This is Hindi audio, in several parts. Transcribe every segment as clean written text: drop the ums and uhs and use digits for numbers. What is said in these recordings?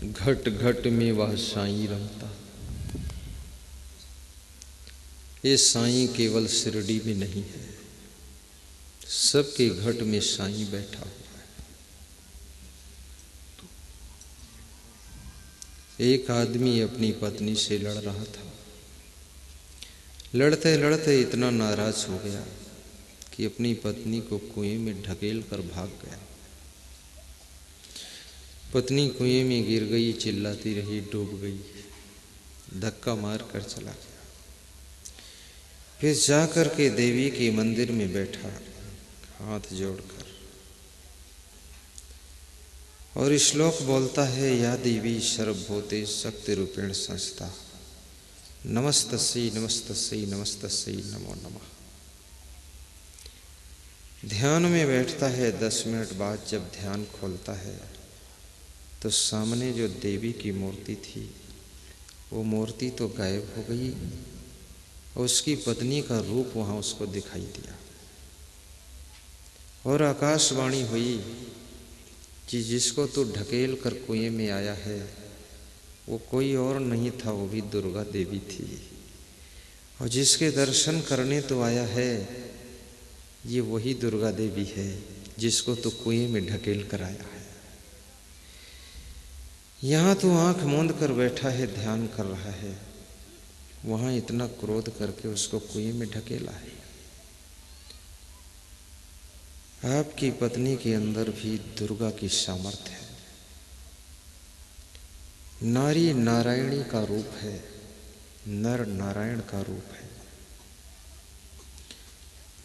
घट घट में वह साईं रमता। ये साईं केवल शिरडी में नहीं है, सबके घट में साईं बैठा हुआ है। एक आदमी अपनी पत्नी से लड़ रहा था। लड़ते लड़ते इतना नाराज हो गया कि अपनी पत्नी को कुएं में ढकेल कर भाग गया। पत्नी कुएं में गिर गई, चिल्लाती रही, डूब गई, धक्का मार कर चला गया। फिर जाकर के देवी के मंदिर में बैठा हाथ जोड़कर और श्लोक बोलता है, या देवी सर्वभूते शक्ति रूपेण संस्था, नमस्तस्यै नमस्तस्यै नमस्तस्यै नमो नमः। ध्यान में बैठता है। 10 मिनट बाद जब ध्यान खोलता है तो सामने जो देवी की मूर्ति थी वो मूर्ति तो गायब हो गई और उसकी पत्नी का रूप वहाँ उसको दिखाई दिया। और आकाशवाणी हुई कि जिसको तू ढकेल कर कुएं में आया है वो कोई और नहीं था, वो भी दुर्गा देवी थी। और जिसके दर्शन करने तो आया है ये वही दुर्गा देवी है जिसको तो कुएं में ढकेल कर आया है। यहाँ तो आंख मूंद कर बैठा है, ध्यान कर रहा है, वहां इतना क्रोध करके उसको कुएं में ढकेला है। आपकी पत्नी के अंदर भी दुर्गा की सामर्थ्य है। नारी नारायणी का रूप है, नर नारायण का रूप है।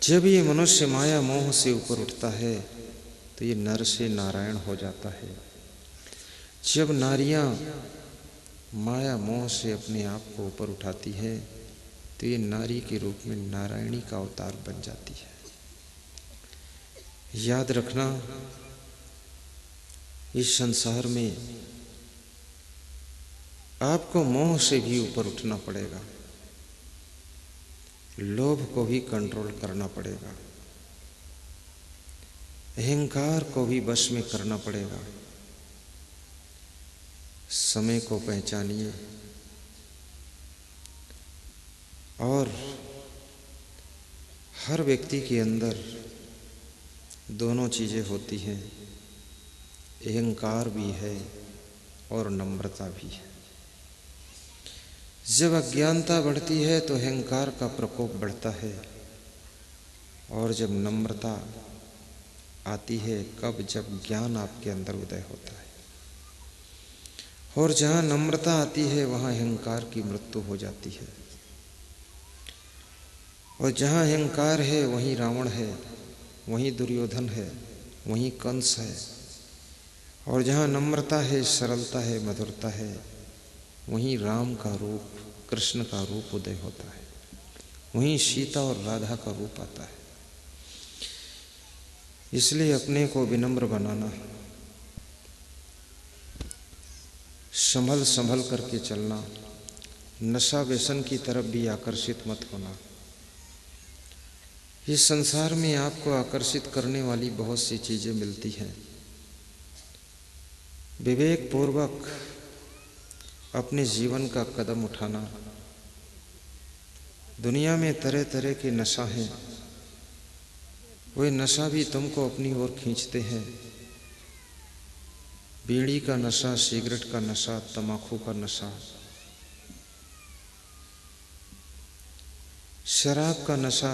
जब ये मनुष्य माया मोह से ऊपर उठता है तो ये नर से नारायण हो जाता है। जब नारियां माया मोह से अपने आप को ऊपर उठाती है तो ये नारी के रूप में नारायणी का अवतार बन जाती है। याद रखना, इस संसार में आपको मोह से भी ऊपर उठना पड़ेगा, लोभ को भी कंट्रोल करना पड़ेगा, अहंकार को भी वश में करना पड़ेगा। समय को पहचानिए और हर व्यक्ति के अंदर दोनों चीजें होती हैं, अहंकार भी है और नम्रता भी है। जब अज्ञानता बढ़ती है तो अहंकार का प्रकोप बढ़ता है और जब नम्रता आती है कब, जब ज्ञान आपके अंदर उदय होता है। और जहाँ नम्रता आती है वहाँ अहंकार की मृत्यु हो जाती है। और जहाँ अहंकार है वहीं रावण है, वहीं दुर्योधन है, वहीं कंस है। और जहाँ नम्रता है, सरलता है, मधुरता है, वहीं राम का रूप, कृष्ण का रूप उदय होता है, वहीं सीता और राधा का रूप आता है। इसलिए अपने को विनम्र बनाना, संभल संभल करके चलना, नशा व्यसन की तरफ भी आकर्षित मत होना। इस संसार में आपको आकर्षित करने वाली बहुत सी चीजें मिलती हैं। विवेक पूर्वक अपने जीवन का कदम उठाना। दुनिया में तरह तरह के नशा हैं, वे नशा भी तुमको अपनी ओर खींचते हैं। बीड़ी का नशा, सिगरेट का नशा, तंबाकू का नशा, शराब का नशा।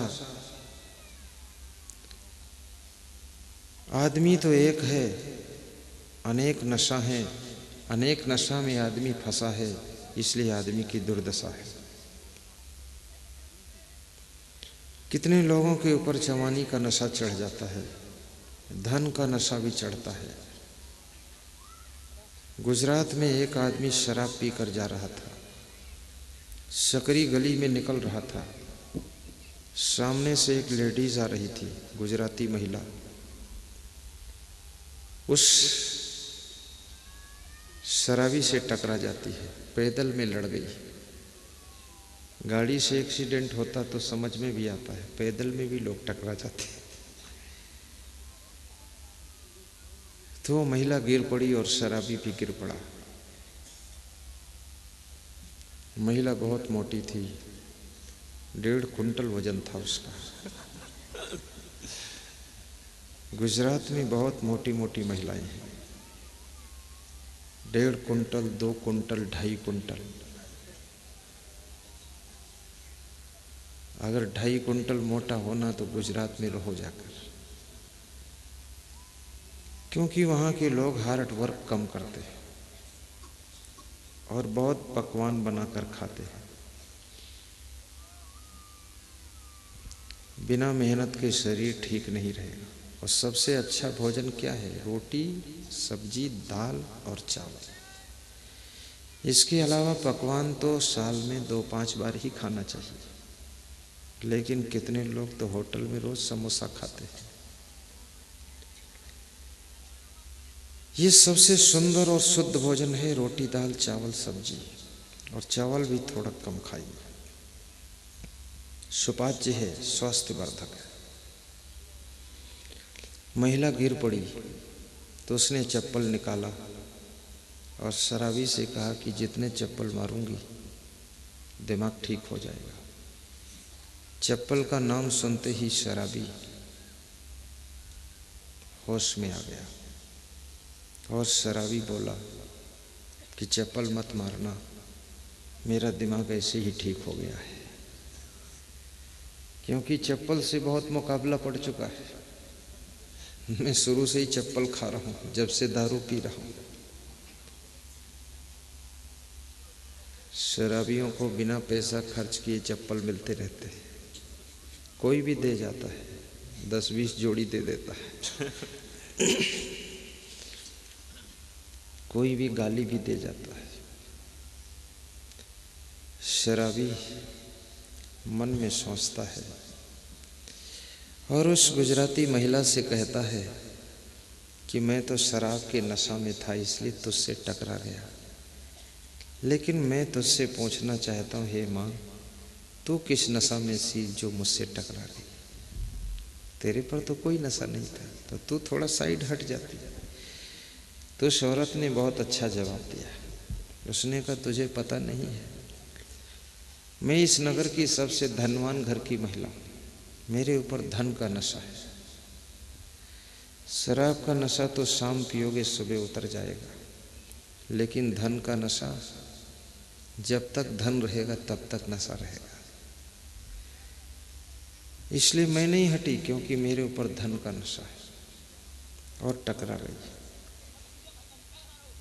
आदमी तो एक है, अनेक नशा है, अनेक नशा में आदमी फंसा है, इसलिए आदमी की दुर्दशा है। कितने लोगों के ऊपर जवानी का नशा चढ़ जाता है, धन का नशा भी चढ़ता है। गुजरात में एक आदमी शराब पीकर जा रहा था, सकरी गली में निकल रहा था, सामने से एक लेडीज आ रही थी, गुजराती महिला। उस शराबी से टकरा जाती है, पैदल में लड़ गई। गाड़ी से एक्सीडेंट होता तो समझ में भी आता है, पैदल में भी लोग टकरा जाते हैं। तो वो महिला गिर पड़ी और शराबी भी गिर पड़ा। महिला बहुत मोटी थी, 1.5 कुंटल वजन था उसका। गुजरात में बहुत मोटी मोटी महिलाएं हैं, 1.5 कुंटल, 2 कुंटल, 2.5 कुंटल। अगर 2.5 कुंटल मोटा होना तो गुजरात में रहो जाकर, क्योंकि वहाँ के लोग हार्ड वर्क कम करते हैं और बहुत पकवान बनाकर खाते हैं। बिना मेहनत के शरीर ठीक नहीं रहेगा। और सबसे अच्छा भोजन क्या है? रोटी, सब्जी, दाल और चावल। इसके अलावा पकवान तो साल में 2-5 बार ही खाना चाहिए, लेकिन कितने लोग तो होटल में रोज समोसा खाते हैं। ये सबसे सुंदर और शुद्ध भोजन है, रोटी, दाल, चावल, सब्जी। और चावल भी थोड़ा कम खाइए। सुपाच्य है, स्वास्थ्यवर्धक है। महिला गिर पड़ी तो उसने चप्पल निकाला और शराबी से कहा कि जितने चप्पल मारूंगी दिमाग ठीक हो जाएगा। चप्पल का नाम सुनते ही शराबी होश में आ गया और शराबी बोला कि चप्पल मत मारना, मेरा दिमाग ऐसे ही ठीक हो गया है। क्योंकि चप्पल से बहुत मुकाबला पड़ चुका है। मैं शुरू से ही चप्पल खा रहा हूं, जब से दारू पी रहा हूं। शराबियों को बिना पैसा खर्च किए चप्पल मिलते रहते हैं। कोई भी दे जाता है, 10-20 जोड़ी दे देता है। कोई भी गाली भी दे जाता है। शराबी मन में सोचता है और उस गुजराती महिला से कहता है कि मैं तो शराब के नशा में था, इसलिए तुझसे टकरा गया। लेकिन मैं तुझसे पूछना चाहता हूँ, हे माँ, तू किस नशा में सी जो मुझसे टकरा गई? तेरे पर तो कोई नशा नहीं था, तो तू थोड़ा साइड हट जाती। तो उस औरत ने बहुत अच्छा जवाब दिया। उसने कहा, तुझे पता नहीं है, मैं इस नगर की सबसे धनवान घर की महिला हूँ। मेरे ऊपर धन का नशा है। शराब का नशा तो शाम पियोगे सुबह उतर जाएगा, लेकिन धन का नशा जब तक धन रहेगा तब तक नशा रहेगा। इसलिए मैं नहीं हटी, क्योंकि मेरे ऊपर धन का नशा है। और टकरा गई।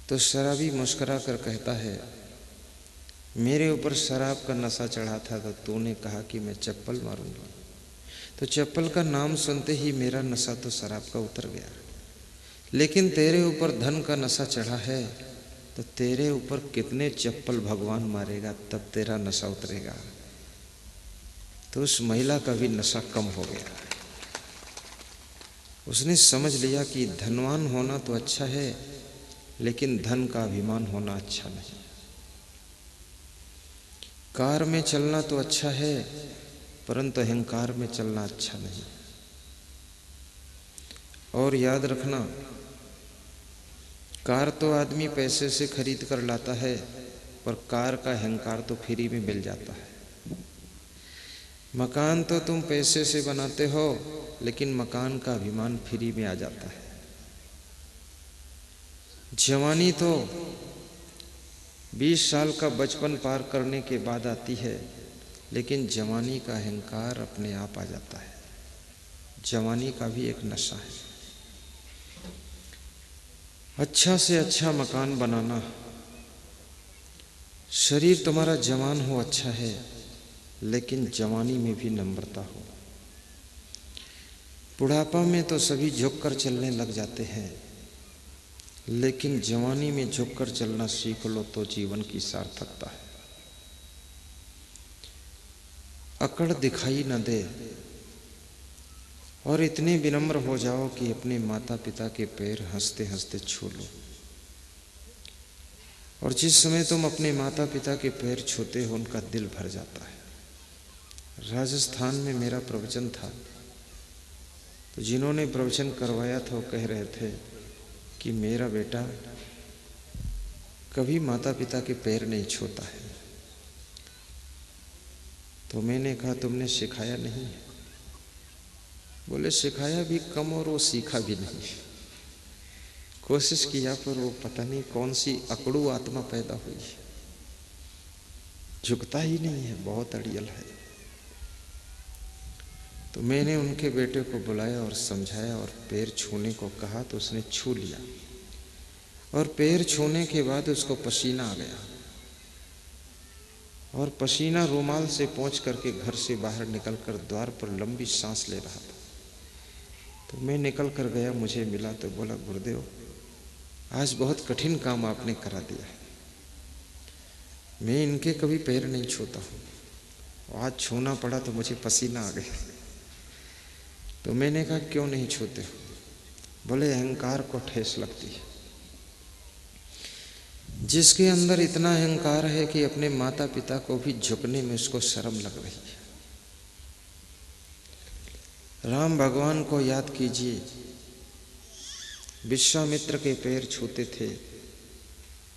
तो शराबी मुस्कुरा कर कहता है, मेरे ऊपर शराब का नशा चढ़ा था तो तूने कहा कि मैं चप्पल मारूंगा, तो चप्पल का नाम सुनते ही मेरा नशा तो शराब का उतर गया। लेकिन तेरे ऊपर धन का नशा चढ़ा है, तो तेरे ऊपर कितने चप्पल भगवान मारेगा तब तेरा नशा उतरेगा। तो उस महिला का भी नशा कम हो गया। उसने समझ लिया कि धनवान होना तो अच्छा है, लेकिन धन का अभिमान होना अच्छा नहीं। कार में चलना तो अच्छा है, परंतु अहंकार में चलना अच्छा नहीं। और याद रखना, कार तो आदमी पैसे से खरीद कर लाता है, पर कार का अहंकार तो फ्री में मिल जाता है। मकान तो तुम पैसे से बनाते हो, लेकिन मकान का अभिमान फ्री में आ जाता है। जवानी तो 20 साल का बचपन पार करने के बाद आती है, लेकिन जवानी का अहंकार अपने आप आ जाता है। जवानी का भी एक नशा है। अच्छा से अच्छा मकान बनाना। शरीर तुम्हारा जवान हो, अच्छा है, लेकिन जवानी में भी नम्रता हो। बुढ़ापा में तो सभी झुककर चलने लग जाते हैं, लेकिन जवानी में झुककर चलना सीख लो तो जीवन की सार्थकता है। अकड़ दिखाई न दे और इतने विनम्र हो जाओ कि अपने माता पिता के पैर हंसते हंसते छू लो। और जिस समय तुम अपने माता पिता के पैर छूते हो, उनका दिल भर जाता है। राजस्थान में मेरा प्रवचन था, तो जिन्होंने प्रवचन करवाया था वो कह रहे थे कि मेरा बेटा कभी माता पिता के पैर नहीं छूता है, तो मैंने कहा तुमने सिखाया नहीं? बोले सिखाया भी कम और वो सीखा भी नहीं। कोशिश किया पर वो पता नहीं कौन सी अकड़ू आत्मा पैदा हुई, झुकता ही नहीं है, बहुत अड़ियल है। तो मैंने उनके बेटे को बुलाया और समझाया और पैर छूने को कहा तो उसने छू लिया, और पैर छूने के बाद उसको पसीना आ गया, और पसीना रुमाल से पोंछ करके घर से बाहर निकलकर द्वार पर लंबी सांस ले रहा था। तो मैं निकल कर गया, मुझे मिला तो बोला गुरुदेव आज बहुत कठिन काम आपने करा दिया है, मैं इनके कभी पैर नहीं छूता हूँ, आज छूना पड़ा तो मुझे पसीना आ गया। तो मैंने कहा क्यों नहीं छूते? बोले अहंकार को ठेस लगती है। जिसके अंदर इतना अहंकार है कि अपने माता पिता को भी झुकने में उसको शर्म लग रही है। राम भगवान को याद कीजिए, विश्वामित्र के पैर छूते थे।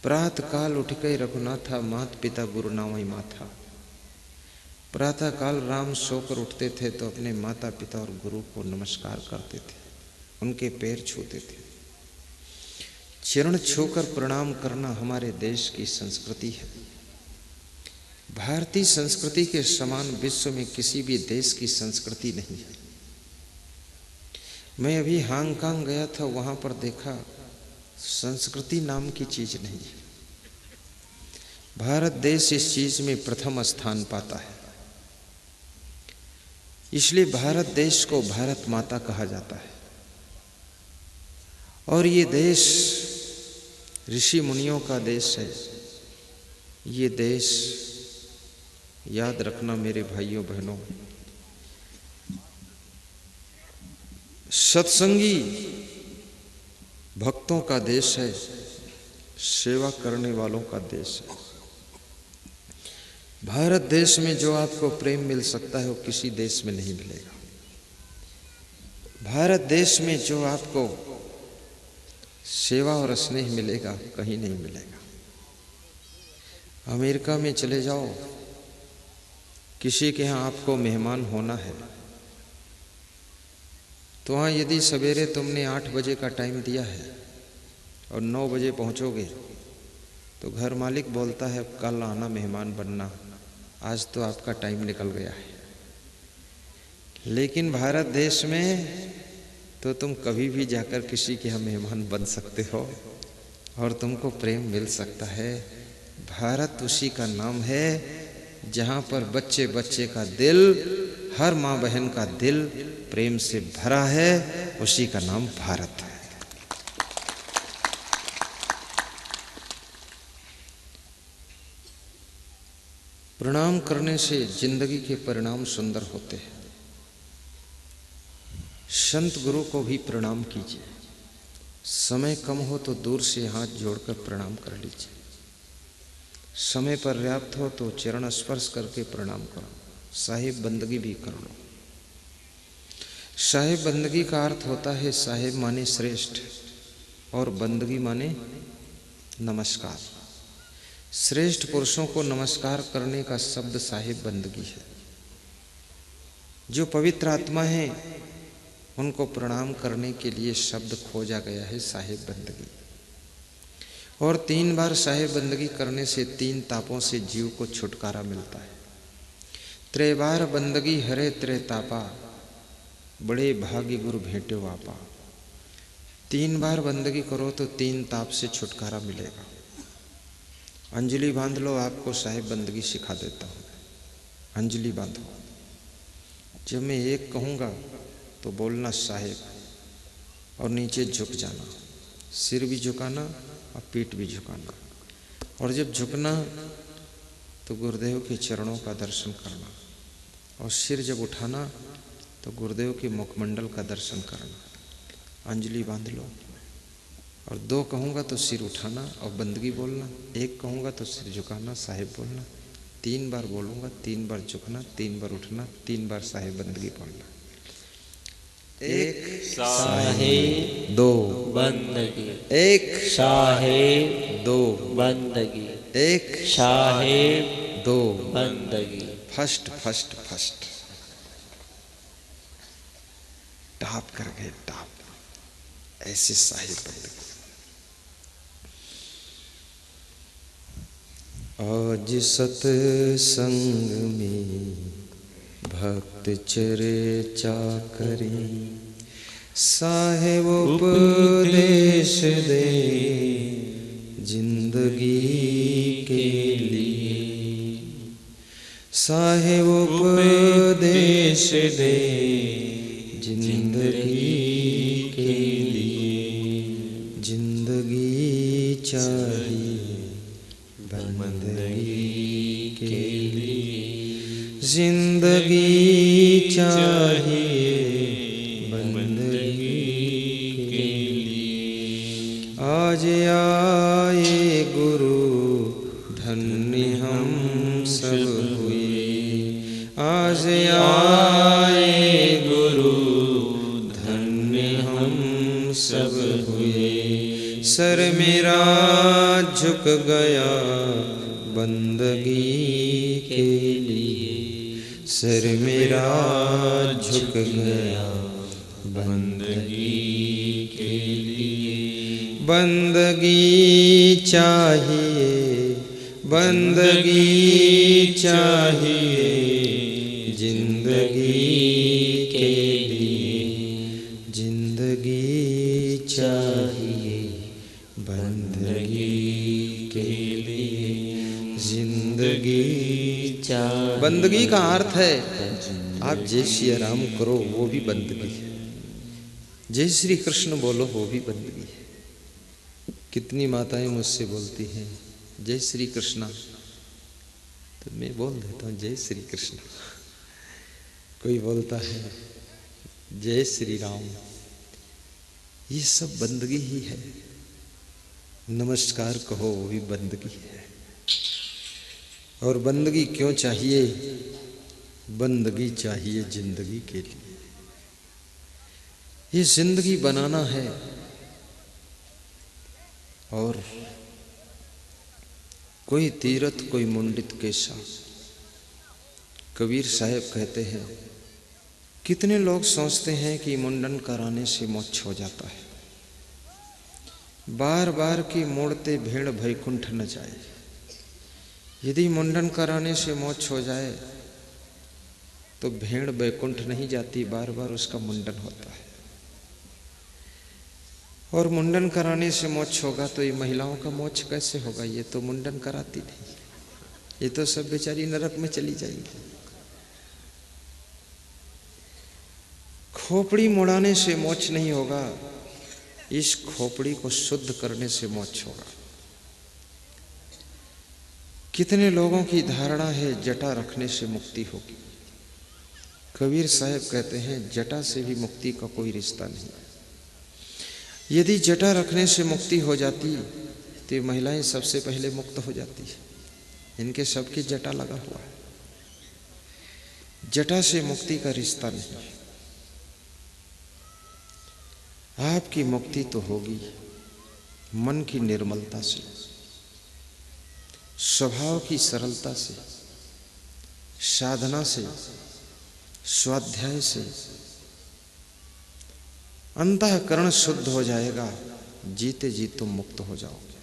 प्रातः काल उठ के रघुनाथा मात पिता गुरु नामई माथा। प्रातः काल राम सोकर उठते थे तो अपने माता पिता और गुरु को नमस्कार करते थे, उनके पैर छूते थे। चरण छूकर प्रणाम करना हमारे देश की संस्कृति है। भारतीय संस्कृति के समान विश्व में किसी भी देश की संस्कृति नहीं है। मैं अभी हांगकांग गया था, वहां पर देखा संस्कृति नाम की चीज नहीं है। भारत देश इस चीज में प्रथम स्थान पाता है, इसलिए भारत देश को भारत माता कहा जाता है। और ये देश ऋषि मुनियों का देश है। ये देश याद रखना मेरे भाइयों बहनों, सत्संगी भक्तों का देश है, सेवा करने वालों का देश है। भारत देश में जो आपको प्रेम मिल सकता है वो किसी देश में नहीं मिलेगा। भारत देश में जो आपको सेवा और स्नेह मिलेगा कहीं नहीं मिलेगा। अमेरिका में चले जाओ, किसी के यहाँ आपको मेहमान होना है तो वहाँ यदि सवेरे तुमने 8 बजे का टाइम दिया है और 9 बजे पहुँचोगे तो घर मालिक बोलता है कल आना मेहमान बनना, आज तो आपका टाइम निकल गया है। लेकिन भारत देश में तो तुम कभी भी जाकर किसी के यहाँ मेहमान बन सकते हो और तुमको प्रेम मिल सकता है। भारत उसी का नाम है जहाँ पर बच्चे बच्चे का दिल, हर माँ बहन का दिल प्रेम से भरा है, उसी का नाम भारत है। प्रणाम करने से जिंदगी के परिणाम सुंदर होते हैं। संत गुरु को भी प्रणाम कीजिए। समय कम हो तो दूर से हाथ जोड़कर प्रणाम कर लीजिए। समय पर्याप्त हो तो चरण स्पर्श करके प्रणाम करो। साहिब बंदगी भी कर लो। साहिब बंदगी का अर्थ होता है साहिब माने श्रेष्ठ और बंदगी माने नमस्कार। श्रेष्ठ पुरुषों को नमस्कार करने का शब्द साहिब बंदगी है। जो पवित्र आत्मा है उनको प्रणाम करने के लिए शब्द खोजा गया है साहिब बंदगी। और 3 बार साहिब बंदगी करने से 3 तापों से जीव को छुटकारा मिलता है। 3 बार बंदगी हरे 3 तापा, बड़े भाग्य गुरु भेंटे वापा। 3 बार बंदगी करो तो 3 ताप से छुटकारा मिलेगा। अंजलि बांध लो, आपको साहिब बंदगी सिखा देता हूँ। अंजलि बांधो। जब मैं 1 कहूँगा तो बोलना साहिब और नीचे झुक जाना, सिर भी झुकाना और पीठ भी झुकाना। और जब झुकना तो गुरुदेव के चरणों का दर्शन करना, और सिर जब उठाना तो गुरुदेव के मुखमंडल का दर्शन करना। अंजलि बांध लो। और 2 कहूँगा तो सिर उठाना और बंदगी बोलना। 1 कहूँगा तो सिर झुकाना, साहिब बोलना। 3 बार बोलूँगा, 3 बार झुकना, 3 बार उठना, 3 बार साहिब बंदगी बोलना। 1 साहिब 2 बंदगी, 1 साहिब 2 बंदगी, 1 साहिब 2 बंदगी। फर्स्ट फर्स्ट फर्स्ट टॉप कर गए, टॉप। ऐसे साहिब बंदगी। आज सत्संग में भक्त चर्चा करें, साहेब उपदेश दे जिंदगी के लिए, साहेब उपदेश दे जिंदगी के लिए। जिंदगी चाहिए बंदगी के लिए, जिंदगी चाहिए बंदगी के लिए। आज आए गुरु धन्य हम सब हुए, आज आए गुरु धन्य हम सब हुए। सर मेरा झुक गया बंदगी के लिए, सर मेरा झुक गया बंदगी के लिए। बंदगी चाहिए बंदगी चाहिए जिंदगी के लिए, जिंदगी चाहिए बंदगी के लिए, जिंदगी चाहिए। बंदगी का अर्थ है आप जय श्री राम करो वो भी बंदगी है, जय श्री कृष्ण बोलो वो भी बंदगी है। कितनी माताएं मुझसे बोलती हैं जय श्री कृष्णा, तो मैं बोल देता हूँ जय श्री कृष्ण। कोई बोलता है जय श्री राम, ये सब बंदगी ही है। नमस्कार कहो वो भी बंदगी है। और बंदगी क्यों चाहिए? बंदगी चाहिए जिंदगी के लिए। ये जिंदगी बनाना है। और कोई तीरथ कोई मुंडित केशा। कबीर साहब कहते हैं कितने लोग सोचते हैं कि मुंडन कराने से मोक्ष हो जाता है। बार बार की मोड़ते भेड़ भैकुंठ न जाए। यदि मुंडन कराने से मोक्ष हो जाए तो भेड़ बैकुंठ नहीं जाती, बार बार उसका मुंडन होता है। और मुंडन कराने से मोक्ष होगा तो ये महिलाओं का मोक्ष कैसे होगा? ये तो मुंडन कराती नहीं, ये तो सब बेचारी नरक में चली जाएगी। खोपड़ी मुड़ाने से मोक्ष नहीं होगा, इस खोपड़ी को शुद्ध करने से मोक्ष होगा। कितने लोगों की धारणा है जटा रखने से मुक्ति होगी। कबीर साहब कहते हैं जटा से भी मुक्ति का कोई रिश्ता नहीं। यदि जटा रखने से मुक्ति हो जाती तो महिलाएं सबसे पहले मुक्त हो जाती। इनके सबकी जटा लगा हुआ है। जटा से मुक्ति का रिश्ता नहीं। आपकी मुक्ति तो होगी मन की निर्मलता से, स्वभाव की सरलता से, साधना से, स्वाध्याय से। अंतःकरण शुद्ध हो जाएगा, जीते जी तुम मुक्त हो जाओगे।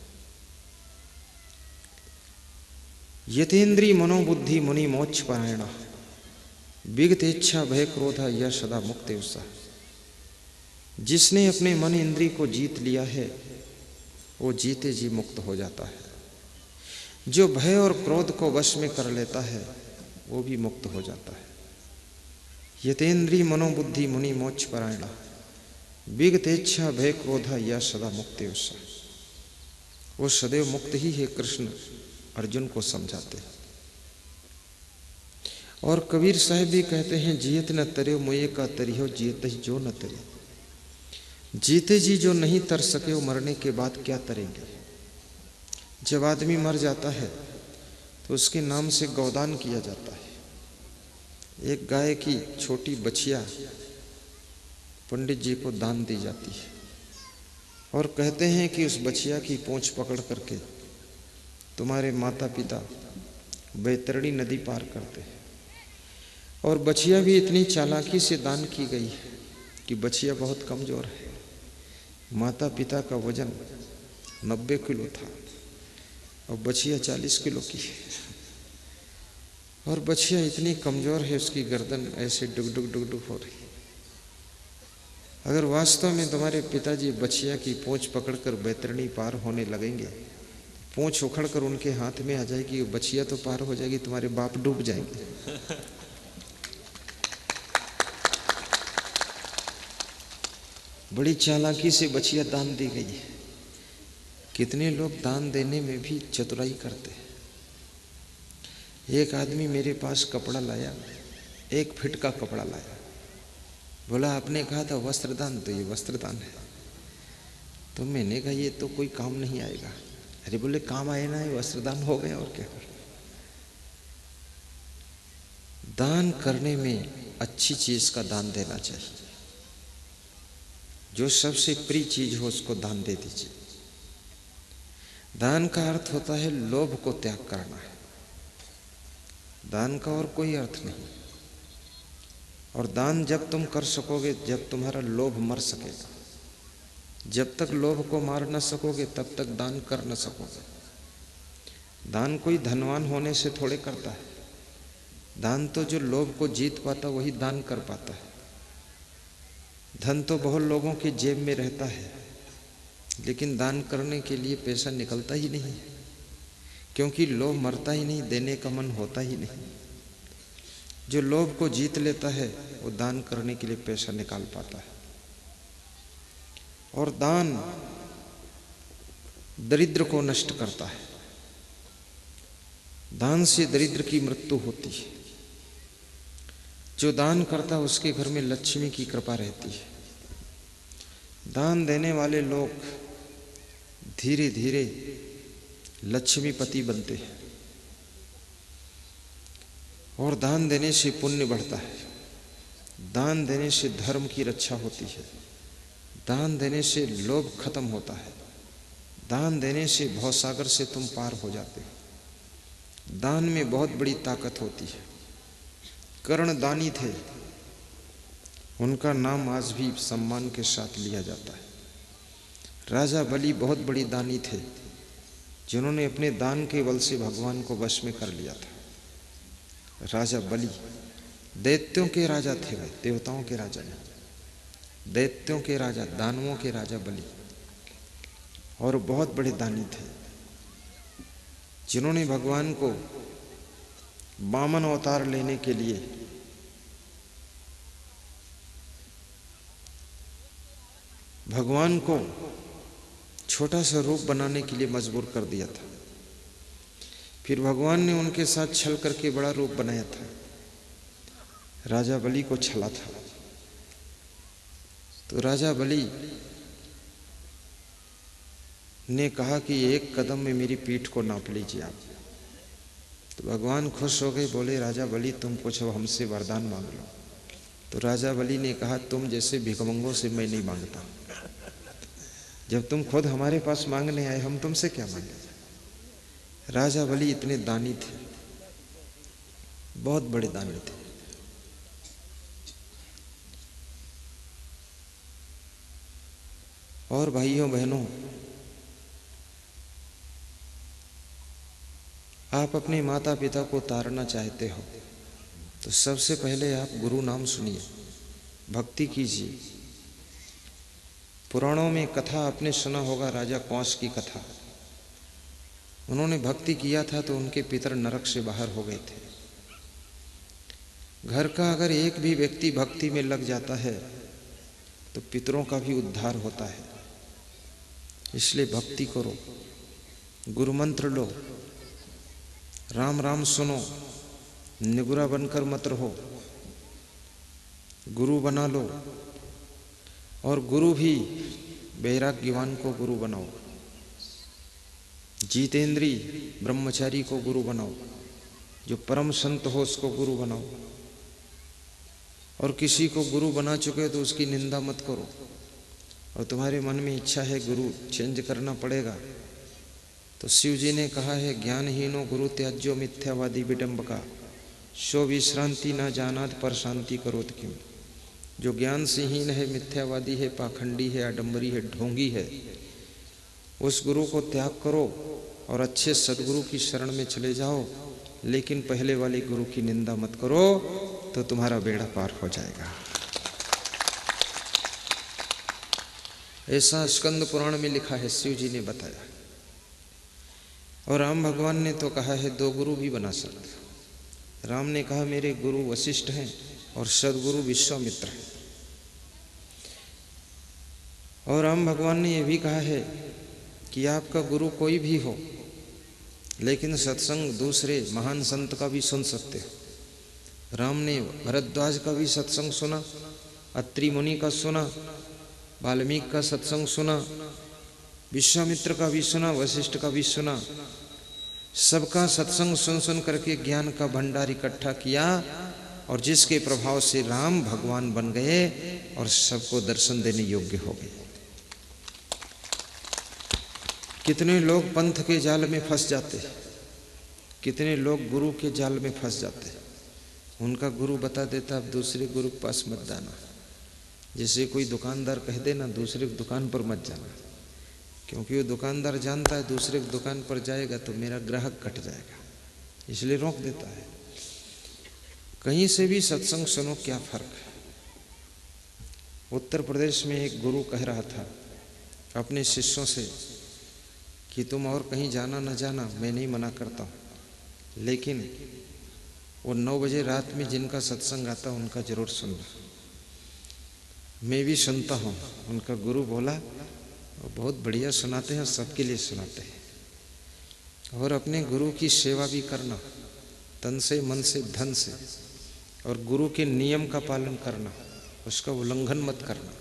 यतेन्द्रिय मनोबुद्धि मुनि मोक्ष परायण, विगत इच्छा भय क्रोध यह सदा मुक्त उत्साह। जिसने अपने मन इंद्रिय को जीत लिया है वो जीते जी मुक्त हो जाता है। जो भय और क्रोध को वश में कर लेता है वो भी मुक्त हो जाता है। यतेन्द्रिय मनोबुद्धि मुनि मोक्ष परायण, विगत इच्छा भय क्रोध या सदा मुक्त उत्साह। वो सदैव मुक्त ही है, कृष्ण अर्जुन को समझाते हैं। और कबीर साहब भी कहते हैं जियत न तरे मोये का तरियो जियत ही जो न तरे। जीते जी जो नहीं तर सके वो मरने के बाद क्या तरेंगे। जब आदमी मर जाता है तो उसके नाम से गौदान किया जाता है। एक गाय की छोटी बछिया पंडित जी को दान दी जाती है और कहते हैं कि उस बछिया की पूंछ पकड़ करके तुम्हारे माता पिता बैतरणी नदी पार करते हैं। और बछिया भी इतनी चालाकी से दान की गई है कि बछिया बहुत कमजोर है। माता पिता का वजन 90 किलो था और बछिया 40 किलो की है। और बछिया इतनी कमजोर है, उसकी गर्दन ऐसे डुग डुग डुग डुग हो रही है। अगर वास्तव में तुम्हारे पिताजी बछिया की पूंछ पकड़कर बैतरणी पार होने लगेंगे, पूंछ उखड़कर उनके हाथ में आ जाएगी, बछिया तो पार हो जाएगी, तुम्हारे बाप डूब जाएंगे। बड़ी चालाकी से बछिया दान दी गई है। कितने लोग दान देने में भी चतुराई करते हैं। एक आदमी मेरे पास कपड़ा लाया, 1 फीट का कपड़ा लाया। बोला आपने कहा था वस्त्रदान, तो ये वस्त्रदान है। तो मैंने कहा ये तो कोई काम नहीं आएगा। अरे बोले काम आए ना, ये वस्त्रदान हो गया और क्या। दान करने में अच्छी चीज का दान देना चाहिए। जो सबसे प्रिय चीज हो उसको दान दे दीजिए। दान का अर्थ होता है लोभ को त्याग करना है। दान का और कोई अर्थ नहीं। और दान जब तुम कर सकोगे जब तुम्हारा लोभ मर सकेगा। जब तक लोभ को मार न सकोगे तब तक दान कर न सकोगे। दान कोई धनवान होने से थोड़े करता है। दान तो जो लोभ को जीत पाता वही दान कर पाता है। धन तो बहुत लोगों की जेब में रहता है, लेकिन दान करने के लिए पैसा निकलता ही नहीं है, क्योंकि लोभ मरता ही नहीं, देने का मन होता ही नहीं। जो लोभ को जीत लेता है वो दान करने के लिए पैसा निकाल पाता है। और दान दरिद्र को नष्ट करता है। दान से दरिद्र की मृत्यु होती है। जो दान करता है उसके घर में लक्ष्मी की कृपा रहती है। दान देने वाले लोग धीरे धीरे लक्ष्मीपति बनते हैं। और दान देने से पुण्य बढ़ता है। दान देने से धर्म की रक्षा होती है। दान देने से लोभ खत्म होता है। दान देने से भवसागर से तुम पार हो जाते हो। दान में बहुत बड़ी ताकत होती है। कर्ण दानी थे, उनका नाम आज भी सम्मान के साथ लिया जाता है। राजा बलि बहुत बड़ी दानी थे, जिन्होंने अपने दान के बल से भगवान को वश में कर लिया था। राजा बलि दैत्यों के राजा थे, वे देवताओं के राजा नहीं। दैत्यों के राजा, दानवों के राजा बलि, और बहुत बड़े दानी थे, जिन्होंने भगवान को वामन अवतार लेने के लिए भगवान को छोटा सा रूप बनाने के लिए मजबूर कर दिया था। फिर भगवान ने उनके साथ छल करके बड़ा रूप बनाया था। राजा बलि को छला था। तो राजा बलि ने कहा कि 1 कदम में मेरी पीठ को नाप लीजिए आप। तो भगवान खुश हो गए, बोले राजा बलि तुम कुछ अब हमसे वरदान मांग लो। तो राजा बलि ने कहा तुम जैसे भिखमंगों से मैं नहीं मांगता। जब तुम खुद हमारे पास मांगने आए, हम तुमसे क्या मांगे। राजा बलि इतने दानी थे, बहुत बड़े दानी थे। और भाइयों बहनों, आप अपने माता पिता को तारना चाहते हो तो सबसे पहले आप गुरु नाम सुनिए, भक्ति कीजिए। पुराणों में कथा आपने सुना होगा, राजा कंस की कथा। उन्होंने भक्ति किया था तो उनके पितर नरक से बाहर हो गए थे। घर का अगर एक भी व्यक्ति भक्ति में लग जाता है तो पितरों का भी उद्धार होता है। इसलिए भक्ति करो, गुरु मंत्र लो, राम राम सुनो, निगुरा बनकर मत रहो, गुरु बना लो। और गुरु भी वैराग्यवान को गुरु बनाओ, जितेंद्री ब्रह्मचारी को गुरु बनाओ, जो परम संत हो उसको गुरु बनाओ। और किसी को गुरु बना चुके तो उसकी निंदा मत करो। और तुम्हारे मन में इच्छा है गुरु चेंज करना पड़ेगा, तो शिव जी ने कहा है ज्ञानहीनो गुरु त्याज्यो मिथ्यावादी विडंबका। सो विश्रांति न जानात पर शांति करोत क्यों। जो ज्ञान से हीन है, मिथ्यावादी है, पाखंडी है, आडंबरी है, ढोंगी है, उस गुरु को त्याग करो और अच्छे सदगुरु की शरण में चले जाओ। लेकिन पहले वाले गुरु की निंदा मत करो, तो तुम्हारा बेड़ा पार हो जाएगा। ऐसा स्कंद पुराण में लिखा है, शिव जी ने बताया। और राम भगवान ने तो कहा है 2 गुरु भी बना सकते। राम ने कहा मेरे गुरु वशिष्ठ हैं और सदगुरु विश्वामित्र हैं। और राम भगवान ने यह भी कहा है कि आपका गुरु कोई भी हो, लेकिन सत्संग दूसरे महान संत का भी सुन सकते हो। राम ने भरद्वाज का भी सत्संग सुना, अत्रि मुनि का सुना, वाल्मीकि का सत्संग सुना, विश्वामित्र का भी सुना, वशिष्ठ का भी सुना। सबका सत्संग सुन सुन करके ज्ञान का भंडार इकट्ठा किया और जिसके प्रभाव से राम भगवान बन गए और सबको दर्शन देने योग्य हो गए। कितने लोग पंथ के जाल में फंस जाते, कितने लोग गुरु के जाल में फंस जाते। उनका गुरु बता देता अब दूसरे गुरु के पास मत जाना। जैसे कोई दुकानदार कह दे ना दूसरे की दुकान पर मत जाना, क्योंकि वो दुकानदार जानता है दूसरे की दुकान पर जाएगा तो मेरा ग्राहक घट जाएगा, इसलिए रोक देता है। कहीं से भी सत्संग सुनो, क्या फर्क है। उत्तर प्रदेश में एक गुरु कह रहा था अपने शिष्यों से कि तुम और कहीं जाना न जाना, मैं नहीं मना करता हूँ, लेकिन वो 9 बजे रात में जिनका सत्संग आता उनका जरूर सुनना। मैं भी सुनता हूँ। उनका गुरु बोला वो बहुत बढ़िया सुनाते हैं, सबके लिए सुनाते हैं। और अपने गुरु की सेवा भी करना, तन से, मन से, धन से, और गुरु के नियम का पालन करना, उसका उल्लंघन मत करना।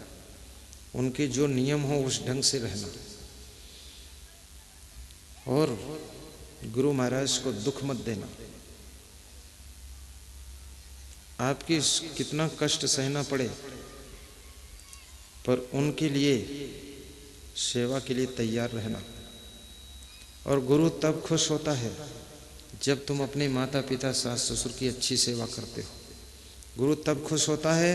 उनके जो नियम हो उस ढंग से रहना। और गुरु महाराज को दुख मत देना। आपकी कितना कष्ट सहना पड़े, पर उनके लिए सेवा के लिए तैयार रहना। और गुरु तब खुश होता है जब तुम अपने माता पिता सास ससुर की अच्छी सेवा करते हो। गुरु तब खुश होता है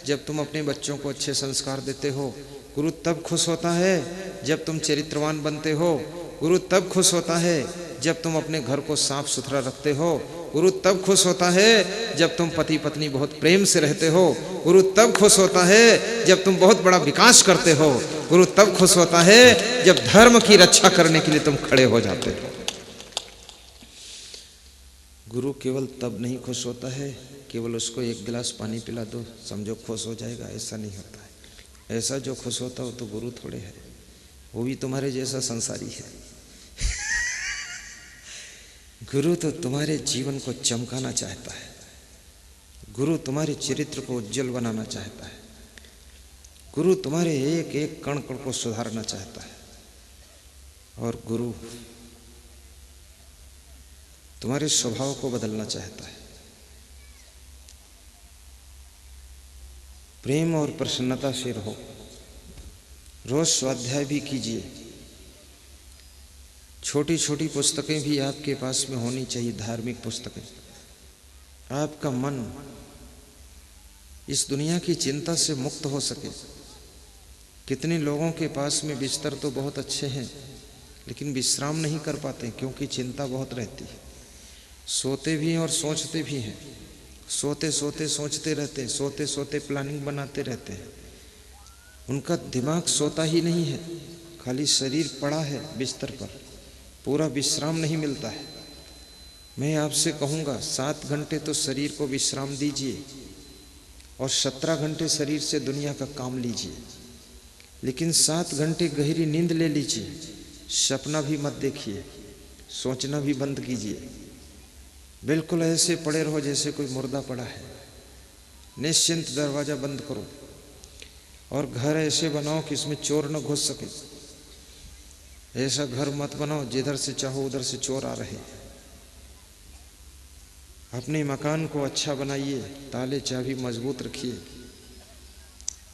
जब तुम अपने बच्चों को अच्छे संस्कार देते हो। गुरु तब खुश होता है जब तुम चरित्रवान बनते हो। गुरु तब खुश होता है जब तुम अपने घर को साफ सुथरा रखते हो। गुरु तब खुश होता है जब तुम पति पत्नी बहुत प्रेम से रहते हो। गुरु तब खुश होता है जब तुम बहुत बड़ा विकास करते हो। गुरु तब खुश होता है जब धर्म की रक्षा करने के लिए तुम खड़े हो जाते हो। गुरु केवल तब नहीं खुश होता है केवल उसको 1 गिलास पानी पिला दो समझो खुश हो जाएगा, ऐसा नहीं होता है। ऐसा जो खुश होता हो तो गुरु थोड़े है, वो भी तुम्हारे जैसा संसारी है। गुरु तो तुम्हारे जीवन को चमकाना चाहता है। गुरु तुम्हारे चरित्र को उज्जवल बनाना चाहता है। गुरु तुम्हारे एक एक कण कण को सुधारना चाहता है। और गुरु तुम्हारे स्वभाव को बदलना चाहता है। प्रेम और प्रसन्नता से रहो। रोज स्वाध्याय भी कीजिए। छोटी छोटी पुस्तकें भी आपके पास में होनी चाहिए, धार्मिक पुस्तकें। आपका मन इस दुनिया की चिंता से मुक्त हो सके। कितने लोगों के पास में बिस्तर तो बहुत अच्छे हैं, लेकिन विश्राम नहीं कर पाते क्योंकि चिंता बहुत रहती है। सोते भी हैं और सोचते भी हैं। सोते सोते सोचते रहते हैं, सोते सोते प्लानिंग बनाते रहते हैं। उनका दिमाग सोता ही नहीं है, खाली शरीर पड़ा है बिस्तर पर, पूरा विश्राम नहीं मिलता है। मैं आपसे कहूँगा 7 घंटे तो शरीर को विश्राम दीजिए और 17 घंटे शरीर से दुनिया का काम लीजिए, लेकिन 7 घंटे गहरी नींद ले लीजिए। सपना भी मत देखिए, सोचना भी बंद कीजिए। बिल्कुल ऐसे पड़े रहो जैसे कोई मुर्दा पड़ा है। निश्चिंत दरवाज़ा बंद करो और घर ऐसे बनाओ कि इसमें चोर न घुस सके। ऐसा घर मत बनाओ जिधर से चाहो उधर से चोर आ रहे। अपने मकान को अच्छा बनाइए, ताले चाबी मजबूत रखिए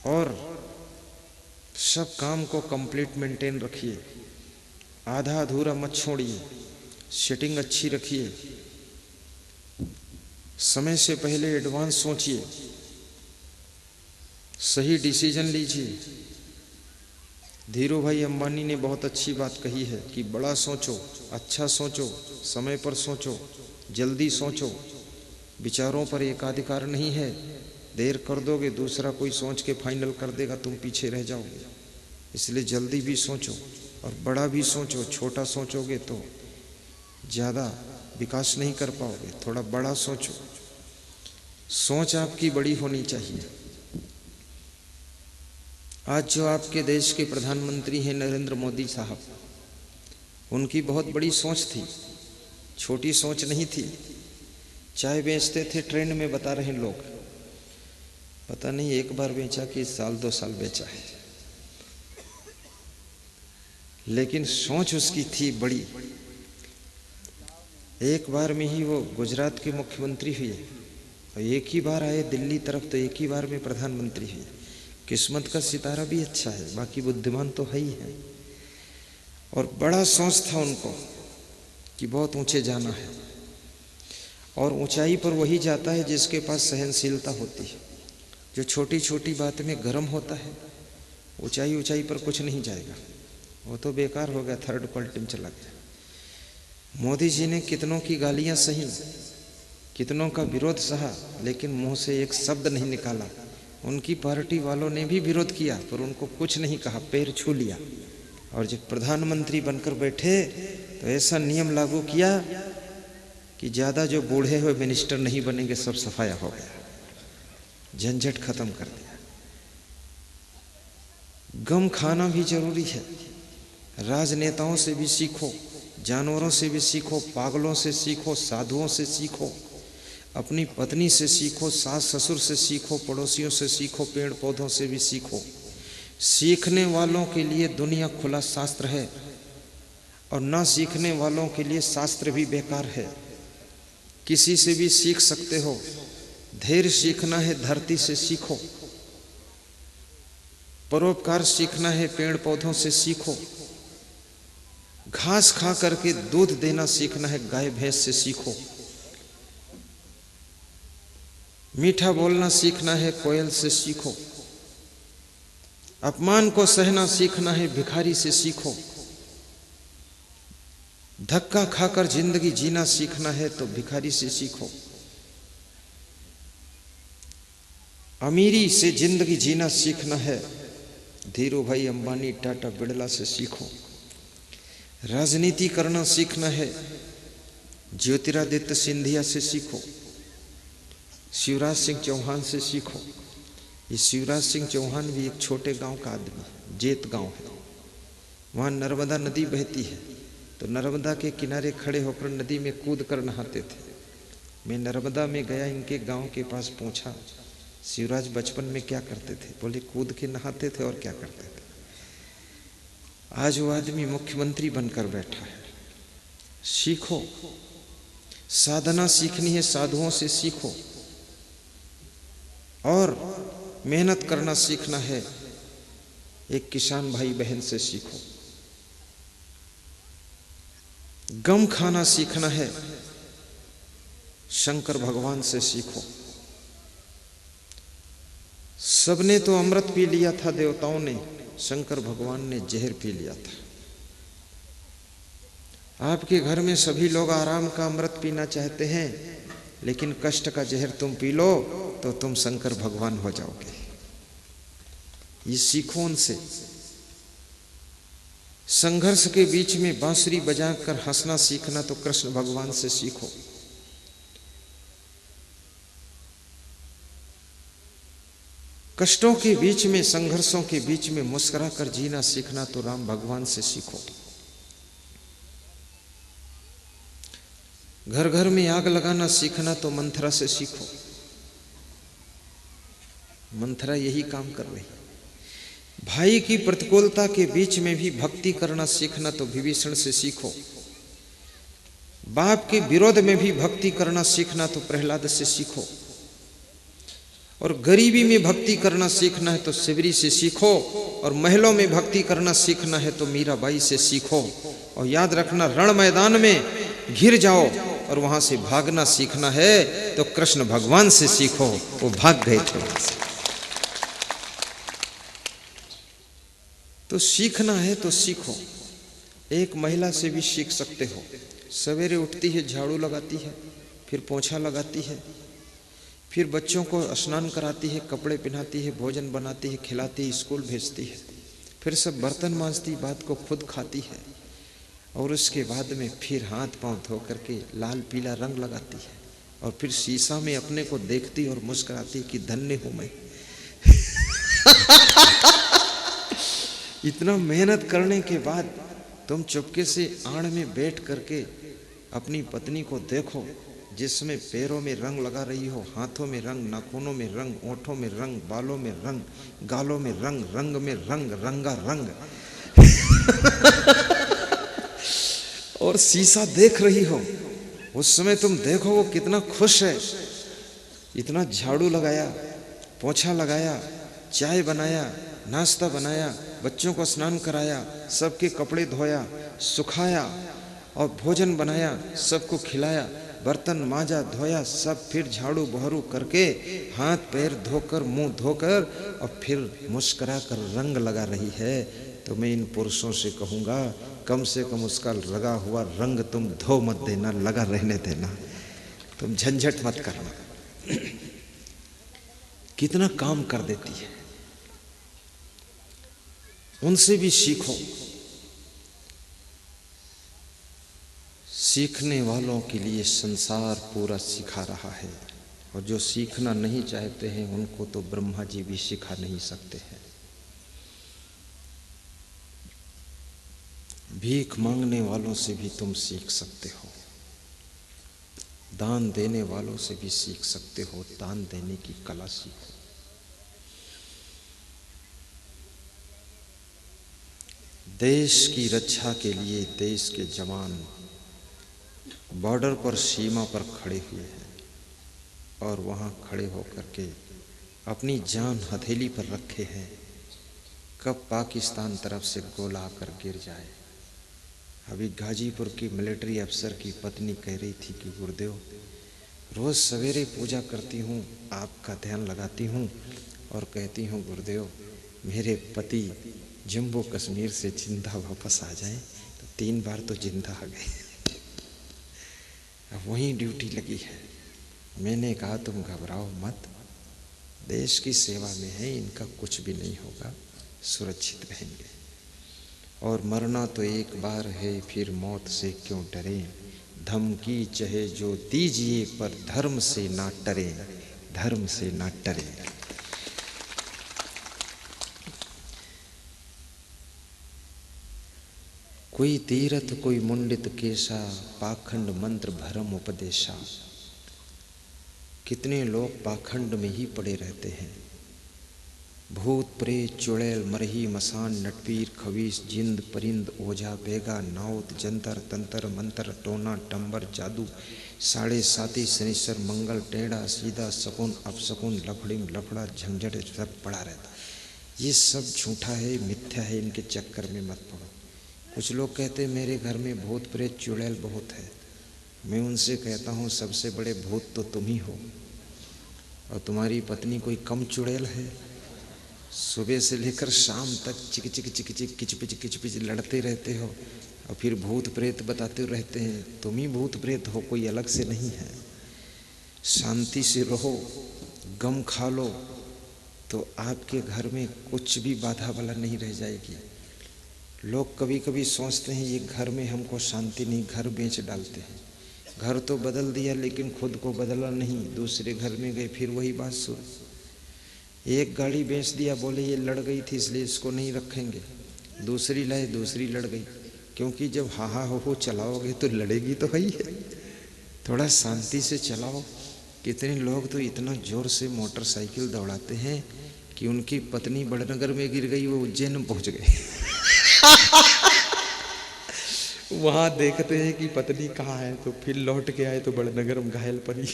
और सब काम को कंप्लीट मेंटेन रखिए। आधा अधूरा मत छोड़िए। सेटिंग अच्छी रखिए। समय से पहले एडवांस सोचिए, सही डिसीजन लीजिए। धीरू भाई अंबानी ने बहुत अच्छी बात कही है कि बड़ा सोचो, अच्छा सोचो, समय पर सोचो, जल्दी सोचो। विचारों पर एकाधिकार नहीं है। देर कर दोगे दूसरा कोई सोच के फाइनल कर देगा, तुम पीछे रह जाओगे। इसलिए जल्दी भी सोचो और बड़ा भी सोचो। छोटा सोचोगे तो ज़्यादा विकास नहीं कर पाओगे, थोड़ा बड़ा सोचो। सोच आपकी बड़ी होनी चाहिए। आज जो आपके देश के प्रधानमंत्री हैं नरेंद्र मोदी साहब, उनकी बहुत बड़ी सोच थी, छोटी सोच नहीं थी। चाय बेचते थे ट्रेन में, बता रहे लोग, पता नहीं एक बार बेचा कि साल 2 साल बेचा है, लेकिन सोच उसकी थी बड़ी। एक बार में ही वो गुजरात के मुख्यमंत्री हुए और एक ही बार आए दिल्ली तरफ, तो एक ही बार में प्रधानमंत्री हुए। किस्मत का सितारा भी अच्छा है, बाकी बुद्धिमान तो है ही है। और बड़ा सोच था उनको कि बहुत ऊंचे जाना है, और ऊंचाई पर वही जाता है जिसके पास सहनशीलता होती है। जो छोटी छोटी बात में गर्म होता है, ऊंचाई पर कुछ नहीं जाएगा, वो तो बेकार हो गया, थर्ड क्वालिटी में चला गया। मोदी जी ने कितनों की गालियां सही, कितनों का विरोध सहा, लेकिन मुंह से एक शब्द नहीं निकाला। उनकी पार्टी वालों ने भी विरोध किया पर उनको कुछ नहीं कहा, पैर छू लिया। और जब प्रधानमंत्री बनकर बैठे तो ऐसा नियम लागू किया कि ज़्यादा जो बूढ़े हुए मिनिस्टर नहीं बनेंगे, सब सफाया हो गया, झंझट खत्म कर दिया। गम खाना भी जरूरी है। राजनेताओं से भी सीखो, जानवरों से भी सीखो, पागलों से सीखो, साधुओं से सीखो, अपनी पत्नी से सीखो, सास ससुर से सीखो, पड़ोसियों से सीखो, पेड़ पौधों से भी सीखो। सीखने वालों के लिए दुनिया खुला शास्त्र है और ना सीखने वालों के लिए शास्त्र भी बेकार है। किसी से भी सीख सकते हो। धैर्य सीखना है, धरती से सीखो। परोपकार सीखना है, पेड़ पौधों से सीखो। घास खा करके दूध देना सीखना है, गाय भैंस से सीखो। मीठा बोलना सीखना है, कोयल से सीखो। अपमान को सहना सीखना है, भिखारी से सीखो। धक्का खाकर जिंदगी जीना सीखना है तो भिखारी से सीखो। अमीरी से जिंदगी जीना सीखना है, धीरू भाई अंबानी, टाटा, बिड़ला से सीखो। राजनीति करना सीखना है, ज्योतिरादित्य सिंधिया से सीखो। शिवराज सिंह चौहान से सीखो। ये शिवराज सिंह चौहान भी एक छोटे गांव का आदमी, जेत गांव है, वहाँ नर्मदा नदी बहती है, तो नर्मदा के किनारे खड़े होकर नदी में कूद कर नहाते थे। मैं नर्मदा में गया, इनके गांव के पास पहुंचा, शिवराज बचपन में क्या करते थे? बोले कूद के नहाते थे, और क्या करते थे। आज वो आदमी मुख्यमंत्री बनकर बैठा है। सीखो, साधना सीखनी है, साधुओं से सीखो। और मेहनत करना सीखना है, एक किसान भाई बहन से सीखो। गम खाना सीखना है, शंकर भगवान से सीखो। सबने तो अमृत पी लिया था, देवताओं ने, शंकर भगवान ने जहर पी लिया था। आपके घर में सभी लोग आराम का अमृत पीना चाहते हैं, लेकिन कष्ट का जहर तुम पी लो तो तुम शंकर भगवान हो जाओगे। ये सीखो उनसे। संघर्ष के बीच में बांसुरी बजाकर हंसना सीखना तो कृष्ण भगवान से सीखो। कष्टों के बीच में, संघर्षों के बीच में मुस्कुरा कर जीना सीखना तो राम भगवान से सीखो। घर घर में आग लगाना सीखना तो मंथरा से सीखो। मंथरा यही काम कर रही। भाई की प्रतिकूलता के बीच में भी भक्ति करना सीखना तो विभीषण से सीखो। बाप के विरोध में भी भक्ति करना सीखना तो प्रहलाद से सीखो। और गरीबी में भक्ति करना सीखना है तो शिवरी से सीखो। और महलों में भक्ति करना सीखना है तो मीराबाई से सीखो। और याद रखना, रण मैदान में घिर जाओ और वहां से भागना सीखना है तो कृष्ण भगवान से सीखो, वो भाग गए थे वहां से। तो सीखना है तो सीखो। एक महिला से भी सीख सकते हो। सवेरे उठती है, झाड़ू लगाती है, फिर पोंछा लगाती है, फिर बच्चों को स्नान कराती है, कपड़े पहनाती है, भोजन बनाती है, खिलाती है, स्कूल भेजती है, फिर सब बर्तन मांजती, बात को खुद खाती है, और उसके बाद में फिर हाथ पांव धो करके लाल पीला रंग लगाती है, और फिर शीशा में अपने को देखती और मुस्कुराती कि धन्य हूं मैं। इतना मेहनत करने के बाद तुम चुपके से आड़ में बैठ करके अपनी पत्नी को देखो, जिसमें पैरों में रंग लगा रही हो, हाथों में रंग, नाखूनों में रंग, ओंठों में रंग, बालों में रंग, गालों में रंग, रंग में रंग, रंगा रंग। और शीशा देख रही हो, उस समय तुम देखो वो कितना खुश है। इतना झाड़ू लगाया, पोंछा लगाया, चाय बनाया, नाश्ता बनाया, बच्चों को स्नान कराया, सबके कपड़े धोया, सुखाया और भोजन बनाया, सबको खिलाया, बर्तन मांजा, धोया, सब फिर झाड़ू बहरू करके हाथ पैर धोकर, मुंह धोकर, और फिर मुस्कुरा कर रंग लगा रही है। तो मैं इन पुरुषों से कहूँगा, कम से कम उसका लगा हुआ रंग तुम धो मत देना, लगा रहने देना, तुम झंझट मत करना। कितना काम कर देती है। उनसे भी सीखो। सीखने वालों के लिए संसार पूरा सिखा रहा है, और जो सीखना नहीं चाहते हैं उनको तो ब्रह्मा जी भी सिखा नहीं सकते हैं। भीख मांगने वालों से भी तुम सीख सकते हो, दान देने वालों से भी सीख सकते हो, दान देने की कला सीखो। देश की रक्षा के लिए देश के जवान बॉर्डर पर, सीमा पर खड़े हुए हैं, और वहाँ खड़े होकर के अपनी जान हथेली पर रखे हैं, कब पाकिस्तान तरफ से गोला आकर गिर जाए। अभी गाजीपुर की मिलिट्री अफसर की पत्नी कह रही थी कि गुरुदेव, रोज़ सवेरे पूजा करती हूँ, आपका ध्यान लगाती हूँ, और कहती हूँ गुरुदेव मेरे पति जम्मू कश्मीर से जिंदा वापस आ जाएं। तो 3 बार तो जिंदा आ गए। अब वहीं ड्यूटी लगी है। मैंने कहा तुम घबराओ मत, देश की सेवा में है, इनका कुछ भी नहीं होगा, सुरक्षित रहेंगे। और मरना तो एक बार है, फिर मौत से क्यों डरें, धमकी चाहे जो दीजिए पर धर्म से ना डरें, धर्म से ना डरें। कोई तीरथ कोई मुंडित केशा, पाखंड मंत्र भरम उपदेशा। कितने लोग पाखंड में ही पड़े रहते हैं। भूत प्रेत चुड़ैल मरही मसान नटवीर खवीस जिंद परिंद ओझा बेगा नाउत जंतर तंत्र मंत्र टोना टंबर जादू साढ़े साती शनिश्चर मंगल टेढ़ा सीधा शकुन अपशकुन लफड़िंग लफड़ा झंझट सब पड़ा रहता। ये सब झूठा है, मिथ्या है, इनके चक्कर में मत पड़ो। कुछ लोग कहते हैं मेरे घर में भूत प्रेत चुड़ैल बहुत है। मैं उनसे कहता हूँ सबसे बड़े भूत तो तुम ही हो, और तुम्हारी पत्नी कोई कम चुड़ैल है। सुबह से लेकर शाम तक चिक चिक चिक चिक किचपिच लड़ते रहते हो, और फिर भूत प्रेत बताते रहते हैं। तुम ही भूत प्रेत हो, कोई अलग से नहीं है। शांति से रहो, गम खा लो, तो आपके घर में कुछ भी बाधा वाला नहीं रह जाएगी। लोग कभी कभी सोचते हैं ये घर में हमको शांति नहीं, घर बेच डालते हैं। घर तो बदल दिया लेकिन खुद को बदला नहीं, दूसरे घर में गए फिर वही बात शुरू। एक गाड़ी बेच दिया, बोले ये लड़ गई थी इसलिए इसको नहीं रखेंगे। दूसरी लाए, दूसरी लड़ गई, क्योंकि जब हा हो चलाओगे तो लड़ेगी तो है ही है। थोड़ा शांति से चलाओ। कितने लोग तो इतना जोर से मोटरसाइकिल दौड़ाते हैं कि उनकी पत्नी बड़नगर में गिर गई, वो उज्जैन में पहुंच गए। वहां देखते हैं कि पत्नी कहाँ है, तो फिर लौट के आए तो बड़नगर में घायल पड़ी।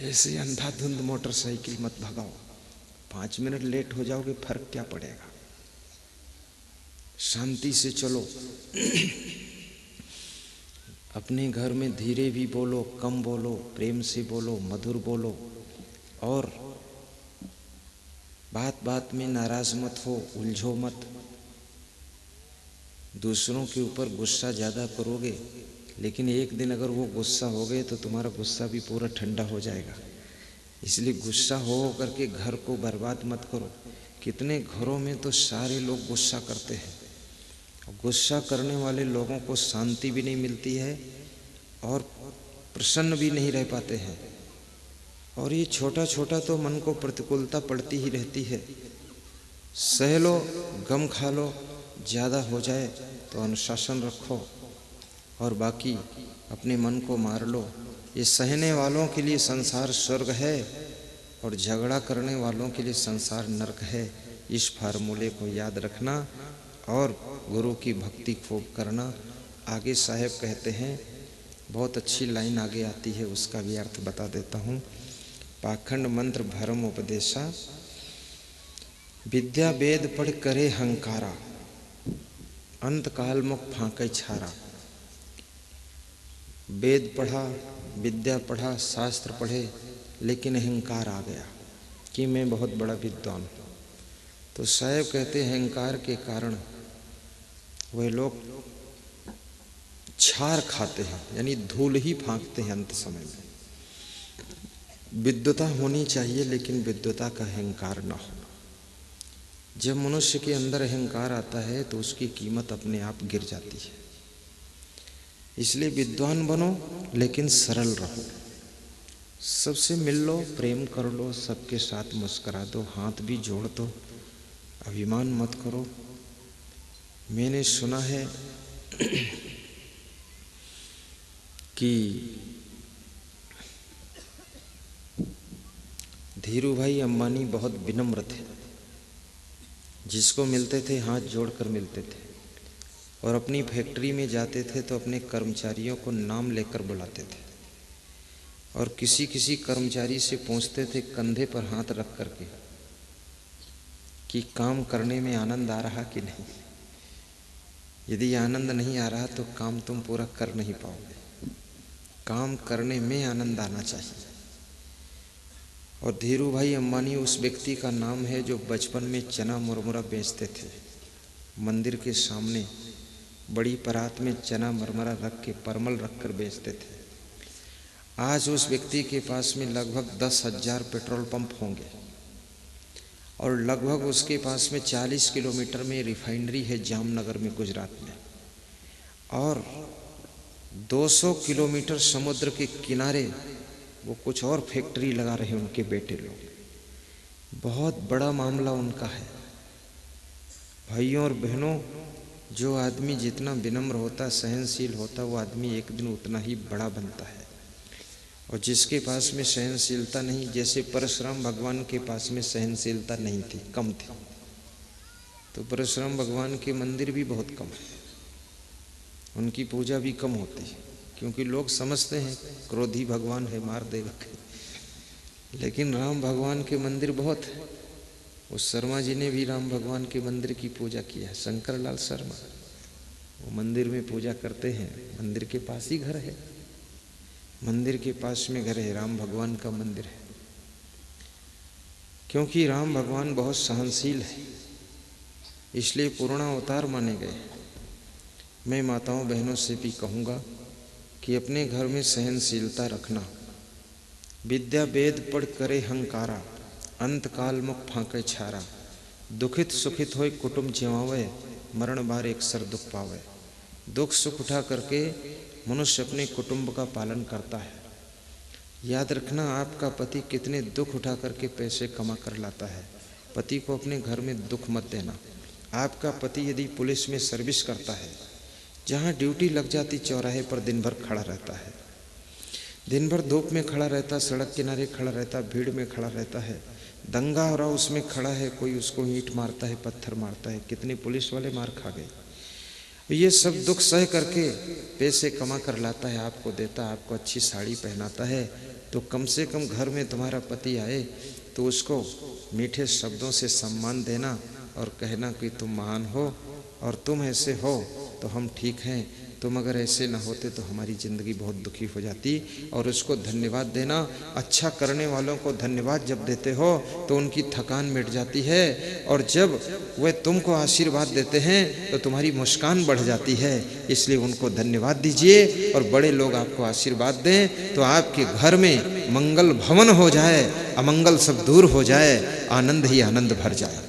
ऐसे अंधाधुंध मोटरसाइकिल मत भगाओ। 5 मिनट लेट हो जाओगे, फर्क क्या पड़ेगा। शांति से चलो। अपने घर में धीरे भी बोलो, कम बोलो, प्रेम से बोलो, मधुर बोलो, और बात बात में नाराज मत हो, उलझो मत। दूसरों के ऊपर गुस्सा ज़्यादा करोगे, लेकिन एक दिन अगर वो गुस्सा हो गए तो तुम्हारा गुस्सा भी पूरा ठंडा हो जाएगा। इसलिए गुस्सा हो करके घर को बर्बाद मत करो। कितने घरों में तो सारे लोग गुस्सा करते हैं, गुस्सा करने वाले लोगों को शांति भी नहीं मिलती है और प्रसन्न भी नहीं रह पाते हैं। और ये छोटा छोटा तो मन को प्रतिकूलता पड़ती ही रहती है। सह लो, गम खा लो, ज़्यादा हो जाए तो अनुशासन रखो, और बाकी अपने मन को मार लो। ये सहने वालों के लिए संसार स्वर्ग है और झगड़ा करने वालों के लिए संसार नरक है। इस फार्मूले को याद रखना और गुरु की भक्ति खूब करना। आगे साहेब कहते हैं, बहुत अच्छी लाइन आगे आती है, उसका भी अर्थ बता देता हूँ। पाखंड मंत्र भरम उपदेशा, विद्या वेद पढ़ करे हंकारा, अंत काल मुख फांके छारा। वेद पढ़ा, विद्या पढ़ा, शास्त्र पढ़े, लेकिन अहंकार आ गया कि मैं बहुत बड़ा विद्वान हूँ। तो साहेब कहते हैं अहंकार के कारण वह लोग छार खाते हैं, यानी धूल ही फांकते हैं अंत समय में। विद्वता होनी चाहिए, लेकिन विद्वता का अहंकार ना हो। जब मनुष्य के अंदर अहंकार आता है तो उसकी कीमत अपने आप गिर जाती है। इसलिए विद्वान बनो, लेकिन सरल रहो। सबसे मिल लो, प्रेम कर लो, सबके साथ मुस्कुरा दो, हाथ भी जोड़ दो, अभिमान मत करो। मैंने सुना है कि धीरू भाई अंबानी बहुत विनम्र थे। जिसको मिलते थे हाथ जोड़कर मिलते थे, और अपनी फैक्ट्री में जाते थे तो अपने कर्मचारियों को नाम लेकर बुलाते थे, और किसी किसी कर्मचारी से पूछते थे कंधे पर हाथ रख करके कि काम करने में आनंद आ रहा कि नहीं। यदि आनंद नहीं आ रहा तो काम तुम पूरा कर नहीं पाओगे। काम करने में आनंद आना चाहिए। और धीरू भाई अंबानी उस व्यक्ति का नाम है जो बचपन में चना मुरमुरा बेचते थे। मंदिर के सामने बड़ी परात में चना मुरमुरा रख के, परमल रख कर बेचते थे। आज उस व्यक्ति के पास में लगभग 10,000 पेट्रोल पंप होंगे, और लगभग उसके पास में 40 किलोमीटर में रिफाइनरी है जामनगर में, गुजरात में, और 200 किलोमीटर समुद्र के किनारे वो कुछ और फैक्ट्री लगा रहे हैं उनके बेटे लोग। बहुत बड़ा मामला उनका है। भाइयों और बहनों, जो आदमी जितना विनम्र होता, सहनशील होता, वो आदमी एक दिन उतना ही बड़ा बनता है। और जिसके पास में सहनशीलता नहीं, जैसे परशुराम भगवान के पास में सहनशीलता नहीं थी, कम थी, तो परशुराम भगवान के मंदिर भी बहुत कम है, उनकी पूजा भी कम होती है, क्योंकि लोग समझते हैं क्रोधी भगवान है, मार देगा। लेकिन राम भगवान के मंदिर बहुत है। उस शर्मा जी ने भी राम भगवान के मंदिर की पूजा किया है, शंकर लाल शर्मा। वो मंदिर में पूजा करते हैं, मंदिर के पास ही घर है, मंदिर के पास में घर है, राम भगवान का मंदिर है। क्योंकि राम भगवान बहुत सहनशील है, इसलिए पूर्णावतार माने गए। मैं माताओं बहनों से भी कहूँगा कि अपने घर में सहनशीलता रखना। विद्या वेद पढ़ करे हंकारा, अंत काल मुख फांके छारा। दुखित सुखित होय कुटुंब जिवावे, मरण बार एक सर दुख पावे। दुख सुख उठा करके मनुष्य अपने कुटुंब का पालन करता है। याद रखना, आपका पति कितने दुख उठा करके पैसे कमा कर लाता है। पति को अपने घर में दुख मत देना। आपका पति यदि पुलिस में सर्विस करता है, जहाँ ड्यूटी लग जाती चौराहे पर दिन भर खड़ा रहता है, दिन भर धूप में खड़ा रहता, सड़क किनारे खड़ा रहता, भीड़ में खड़ा रहता है, दंगा हो रहा उसमें खड़ा है, कोई उसको ईंट मारता है, पत्थर मारता है, कितने पुलिस वाले मार खा गए। ये सब दुख सह करके पैसे कमा कर लाता है, आपको देता, आपको अच्छी साड़ी पहनाता है। तो कम से कम घर में तुम्हारा पति आए तो उसको मीठे शब्दों से सम्मान देना और कहना कि तुम महान हो और तुम ऐसे हो तो हम ठीक हैं, तुम अगर ऐसे ना होते तो हमारी ज़िंदगी बहुत दुखी हो जाती। और उसको धन्यवाद देना, अच्छा करने वालों को धन्यवाद जब देते हो तो उनकी थकान मिट जाती है, और जब वे तुमको आशीर्वाद देते हैं तो तुम्हारी मुस्कान बढ़ जाती है। इसलिए उनको धन्यवाद दीजिए, और बड़े लोग आपको आशीर्वाद दें तो आपके घर में मंगल भवन हो जाए, अमंगल सब दूर हो जाए, आनंद ही आनंद भर जाए।